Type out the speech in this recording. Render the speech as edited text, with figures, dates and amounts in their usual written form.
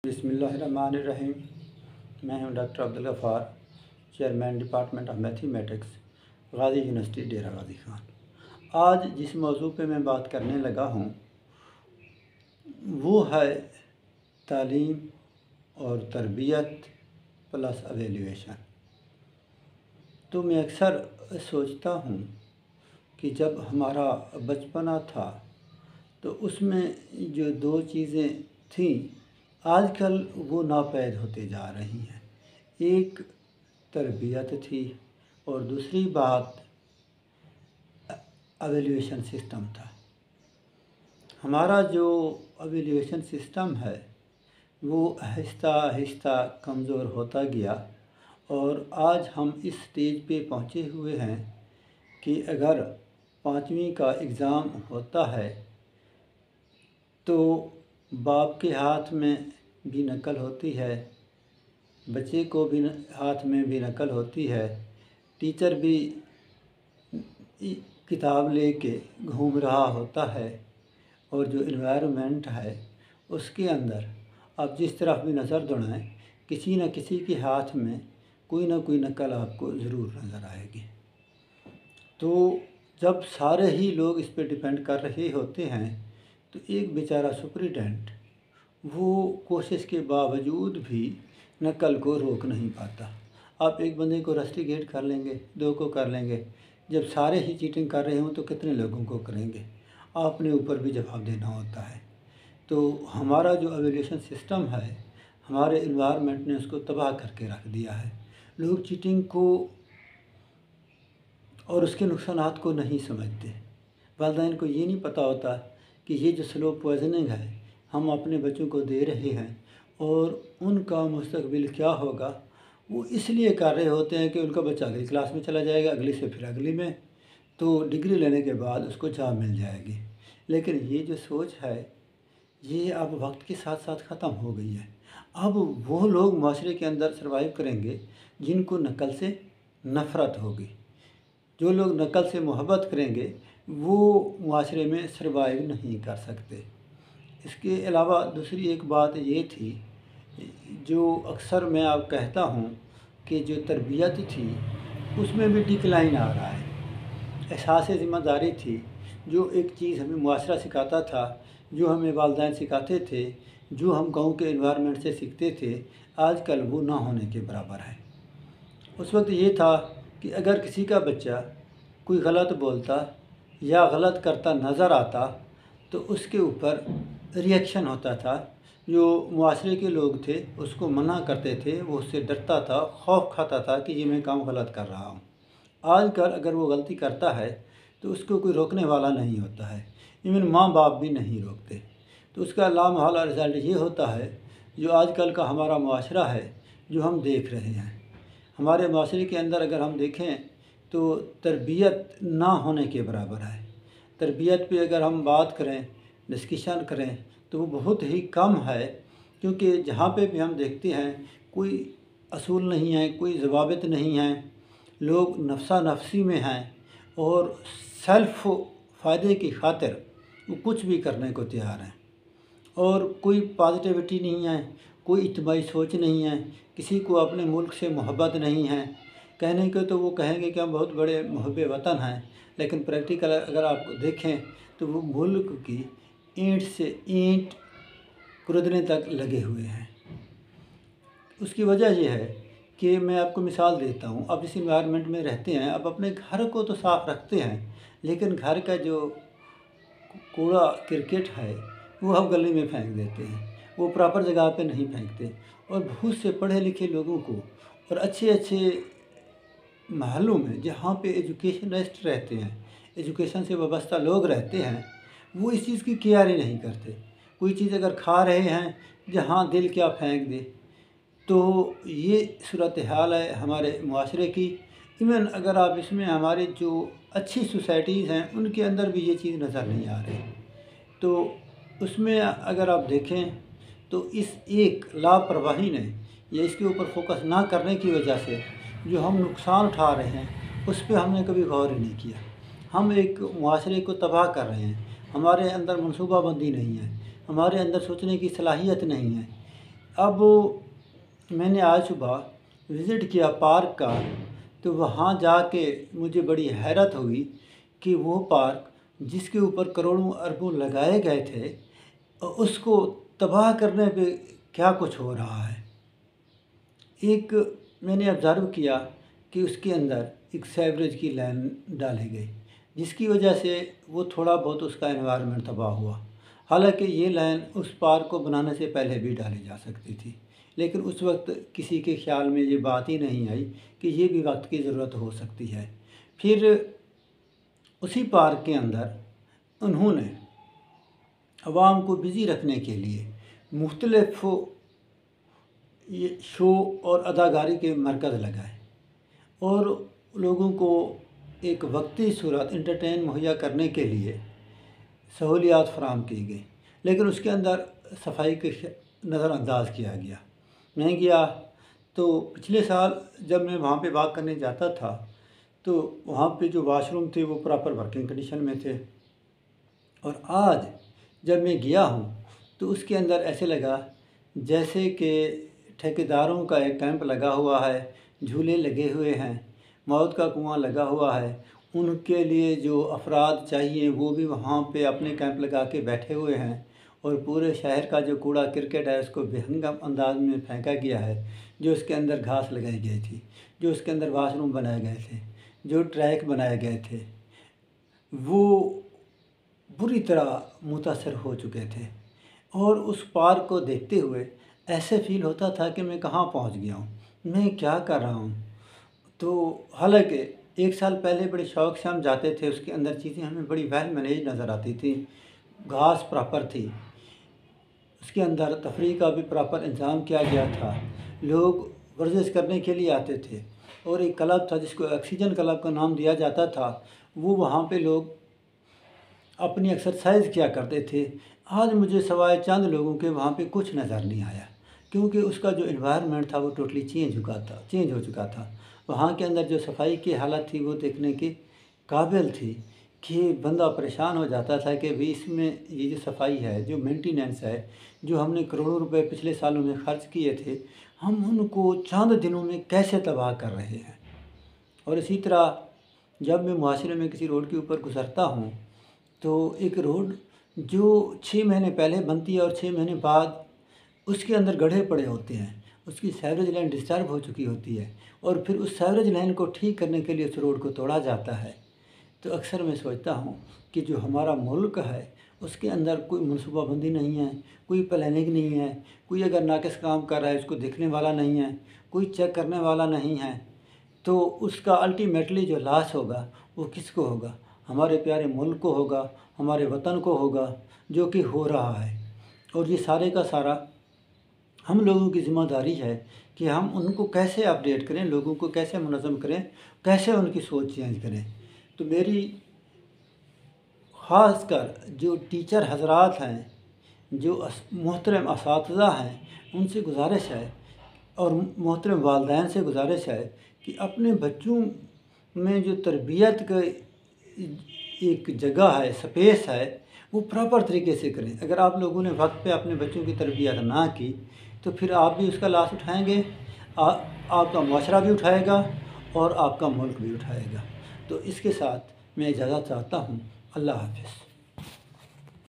बिस्मिल्लाहिर्रहमानिर्रहीम। मैं हूं doctor Abdul Ghaffar, chairman department of mathematics, Ghazi university Dera Ghazi Khan. आज जिस मौजू पे मैं बात करने लगा हूं वो है तालीम और तरबियत प्लस एवेल्यूएशन। तो मैं अक्सर सोचता हूं कि जब हमारा बचपना था तो उसमें जो दो चीज़ें थीं आजकल वो नापैद होते जा रही हैं। एक तरबियत थी और दूसरी बात एवेल्यूएशन सिस्टम था। हमारा जो एवेल्यूएशन सिस्टम है वो आहिस्ता आहिस्ता कमज़ोर होता गया और आज हम इस स्टेज पे पहुँचे हुए हैं कि अगर 5वीं का एग्ज़ाम होता है तो बाप के हाथ में भी नकल होती है, बच्चे को भी हाथ में भी नकल होती है, टीचर भी किताब लेके घूम रहा होता है और जो एनवायरनमेंट है उसके अंदर आप जिस तरफ भी नज़र दौड़ाएं किसी न किसी के हाथ में कोई ना कोई नकल आपको ज़रूर नज़र आएगी। तो जब सारे ही लोग इस पर डिपेंड कर रहे होते हैं तो एक बेचारा सुपरिटेंडेंट वो कोशिश के बावजूद भी नकल को रोक नहीं पाता। आप एक बंदे को रस्टिकेट कर लेंगे, दो को कर लेंगे, जब सारे ही चीटिंग कर रहे हों तो कितने लोगों को करेंगे? आपने ऊपर भी जवाब देना होता है। तो हमारा जो एवेल्यूएशन सिस्टम है हमारे एनवायरनमेंट ने उसको तबाह करके रख दिया है। लोग चीटिंग को और उसके नुकसानात को नहीं समझते। वालिदैन को ये नहीं पता होता कि ये जो स्लो पॉइजनिंग है हम अपने बच्चों को दे रहे हैं और उनका मुस्तकबिल क्या होगा। वो इसलिए कर रहे होते हैं कि उनका बच्चा अगली क्लास में चला जाएगा, अगली से फिर अगली में, तो डिग्री लेने के बाद उसको जॉब मिल जाएगी। लेकिन ये जो सोच है ये अब वक्त के साथ साथ ख़त्म हो गई है। अब वो लोग माशरे के अंदर सर्वाइव करेंगे जिनको नकल से नफ़रत होगी। जो लोग नकल से मोहब्बत करेंगे वो माशरे में सर्वाइव नहीं कर सकते। इसके अलावा दूसरी एक बात ये थी जो अक्सर मैं अब कहता हूँ कि जो तरबियत थी उसमें भी डिक्लाइन आ रहा है। एहसास ज़िम्मेदारी थी, जो एक चीज़ हमें मुआशरा सिखाता था, जो हमें वालिदैन सिखाते थे, जो हम गांव के एनवायरनमेंट से सीखते थे, आजकल वो ना होने के बराबर है। उस वक्त ये था कि अगर किसी का बच्चा कोई गलत बोलता या गलत करता नज़र आता तो उसके ऊपर रिएक्शन होता था। जो मुआशरे के लोग थे उसको मना करते थे, वो उससे डरता था, खौफ खाता था कि ये मैं काम गलत कर रहा हूँ। आजकल अगर वो गलती करता है तो उसको कोई रोकने वाला नहीं होता है, इवन माँ बाप भी नहीं रोकते। तो उसका लामहला रिज़ल्ट ये होता है जो आजकल का हमारा मुआशरा है जो हम देख रहे हैं। हमारे मुआशरे के अंदर अगर हम देखें तो तरबियत ना होने के बराबर है। तरबियत पे अगर हम बात करें, डिस्कशन करें तो वो बहुत ही कम है, क्योंकि जहाँ पे भी हम देखते हैं कोई असूल नहीं है, कोई ज़वाबित नहीं है, लोग नफ्सा नफसी में हैं और सेल्फ़ फ़ायदे की खातिर वो कुछ भी करने को तैयार हैं और कोई पॉजिटिविटी नहीं है, कोई इज्तिमाई सोच नहीं है, किसी को अपने मुल्क से मोहब्बत नहीं है। कहने को तो वो कहेंगे कि हम बहुत बड़े मुहब्बे वतन हैं, लेकिन प्रैक्टिकल अगर आप देखें तो वो मुल्क की ईंट से ईंट खुरदने तक लगे हुए हैं। उसकी वजह यह है कि मैं आपको मिसाल देता हूँ। अब इस इन्वायरमेंट में रहते हैं, अब अपने घर को तो साफ़ रखते हैं लेकिन घर का जो कूड़ा क्रिकेट है वो हम गली में फेंक देते हैं, वो प्रॉपर जगह पे नहीं फेंकते। और बहुत से पढ़े लिखे लोगों को और अच्छे अच्छे महलों में जहाँ पे एजुकेशनिस्ट रहते हैं, एजुकेशन से वाबस्ता लोग रहते हैं, वो इस चीज़ की केयर ही नहीं करते। कोई चीज़ अगर खा रहे हैं जहाँ दिल क्या फेंक दे। तो ये सूरत हाल है हमारे मुआशरे की। इवन अगर आप इसमें हमारे जो अच्छी सोसाइटीज़ हैं उनके अंदर भी ये चीज़ नज़र नहीं आ रही। तो उसमें अगर आप देखें तो इस एक लापरवाही ने या इसके ऊपर फोकस ना करने की वजह से जो हम नुकसान उठा रहे हैं उस पर हमने कभी गौर ही नहीं किया। हम एक मुआशरे को तबाह कर रहे हैं, हमारे अंदर मनसूबाबंदी नहीं है, हमारे अंदर सोचने की सलाहियत नहीं है। اب میں نے آج صبح وزٹ کیا پارک کا، تو وہاں جا کے مجھے بڑی حیرت ہوئی کہ وہ پارک جس کے اوپر کروڑوں اربوں لگائے گئے تھے، اس کو تباہ کرنے پہ کیا کچھ ہو رہا ہے۔ ایک میں نے آبزرو کیا کہ اس کے اندر ایک سیوریج کی لائن ڈالی گئی، جس کی وجہ سے وہ تھوڑا بہت اس کا انوائرمنٹ تباہ ہوا۔ حالانکہ یہ لائن اس پارک کو بنانے سے پہلے بھی ڈالی جا سکتی تھی، لیکن اس وقت کسی کے خیال میں یہ بات ہی نہیں آئی کہ یہ بھی وقت کی ضرورت ہو سکتی ہے۔ پھر اسی پارک کے اندر انہوں نے عوام کو بزی رکھنے کے لیے مختلف شو اور اداکاری کے مرکز لگائے اور لوگوں کو ایک وقتی صورت انٹرٹین مہیا کرنے کے لیے سہولیات فراہم کی گئی، لیکن اس کے اندر صفائی کے نظر انداز کیا گیا۔ میں گیا تو پچھلے سال جب میں وہاں پہ واک کرنے جاتا تھا تو وہاں پہ جو واش روم تھے وہ پراپر ورکنگ کنڈیشن میں تھے، اور آج جب میں گیا ہوں تو اس کے اندر ایسے لگا جیسے کہ ٹھیکیداروں کا ایک کیمپ لگا ہوا ہے، جھولے لگے ہوئے ہیں، موت کا کنواں لگا ہوا ہے، ان کے لیے جو افراد چاہیے وہ بھی وہاں پہ اپنے کیمپ لگا کے بیٹھے ہوئے ہیں، اور پورے شہر کا جو کوڑا کرکٹ ہے اس کو بے ہنگم انداز میں پھینکا گیا ہے۔ جو اس کے اندر گھاس لگائی گئی تھی، جو اس کے اندر واش روم بنائے گئے تھے، جو ٹریک بنائے گئے تھے، وہ بری طرح متاثر ہو چکے تھے، اور اس پارک کو دیکھتے ہوئے ایسے فیل ہوتا تھا کہ میں کہاں پہنچ گیا ہوں، میں کیا کر رہا ہوں۔ تو حالانکہ ایک سال پہلے بڑے شوق سے ہم جاتے تھے، اس کے اندر چیزیں ہمیں بڑی ویل مینیج نظر آتی تھی، گھاس پراپر تھی، اس کے اندر تفریح کا بھی پراپر انتظام کیا گیا تھا، لوگ ورزش کرنے کے لیے آتے تھے، اور ایک کلب تھا جس کو آکسیجن کلب کا نام دیا جاتا تھا، وہ وہاں پہ لوگ اپنی ایکسرسائز کیا کرتے تھے۔ آج مجھے سوائے چند لوگوں کے وہاں پہ کچھ نظر نہیں آیا، کیونکہ اس کا جو انوائرمنٹ تھا وہ ٹوٹلی چینج ہو چکا تھا۔ وہاں کے اندر جو صفائی کی حالت تھی وہ دیکھنے کے قابل تھی کہ بندہ پریشان ہو جاتا تھا کہ بھی اس میں یہ جو صفائی ہے، جو مینٹیننس ہے، جو ہم نے کروڑوں روپے پچھلے سالوں میں خرچ کیے تھے، ہم ان کو چند دنوں میں کیسے تباہ کر رہے ہیں۔ اور اسی طرح جب میں معاشرے میں کسی روڈ کے اوپر گزرتا ہوں تو ایک روڈ جو 6 مہینے پہلے بنتی ہے اور 6 مہینے بعد اس کے اندر گڑھے پڑے ہوتے ہیں، اس کی سیوریج لائن ڈسٹرب ہو چکی ہوتی ہے، اور پھر اس سیوریج لائن کو ٹھیک کرنے کے لیے اس روڈ کو توڑا جاتا ہے، تو اکثر میں سوچتا ہوں کہ جو ہمارا ملک ہے اس کے اندر کوئی منصوبہ بندی نہیں ہے، کوئی پلاننگ نہیں ہے، کوئی اگر ناقص کام کر رہا ہے اس کو دیکھنے والا نہیں ہے، کوئی چیک کرنے والا نہیں ہے، تو اس کا الٹیمیٹلی جو لاس ہوگا وہ کس کو ہوگا؟ ہمارے پیارے ملک کو ہوگا، ہمارے وطن کو ہوگا، جو کہ ہو رہا ہے۔ اور یہ سارے کا سارا ہم لوگوں کی ذمہ داری ہے کہ ہم ان کو کیسے اپڈیٹ کریں، لوگوں کو کیسے منظم کریں، کیسے ان کی سوچ چینج کریں۔ تو میری خاص کر جو ٹیچر حضرات ہیں، جو محترم اساتذہ ہیں، ان سے گزارش ہے، اور محترم والدین سے گزارش ہے کہ اپنے بچوں میں جو تربیت کا ایک جگہ ہے، سپیس ہے، وہ پراپر طریقے سے کریں۔ اگر آپ لوگوں نے وقت پہ اپنے بچوں کی تربیت نہ کی تو پھر آپ بھی اس کا لاس اٹھائیں گے، آپ کا معاشرہ بھی اٹھائے گا اور آپ کا ملک بھی اٹھائے گا۔ تو اس کے ساتھ میں اجازت چاہتا ہوں۔ اللہ حافظ۔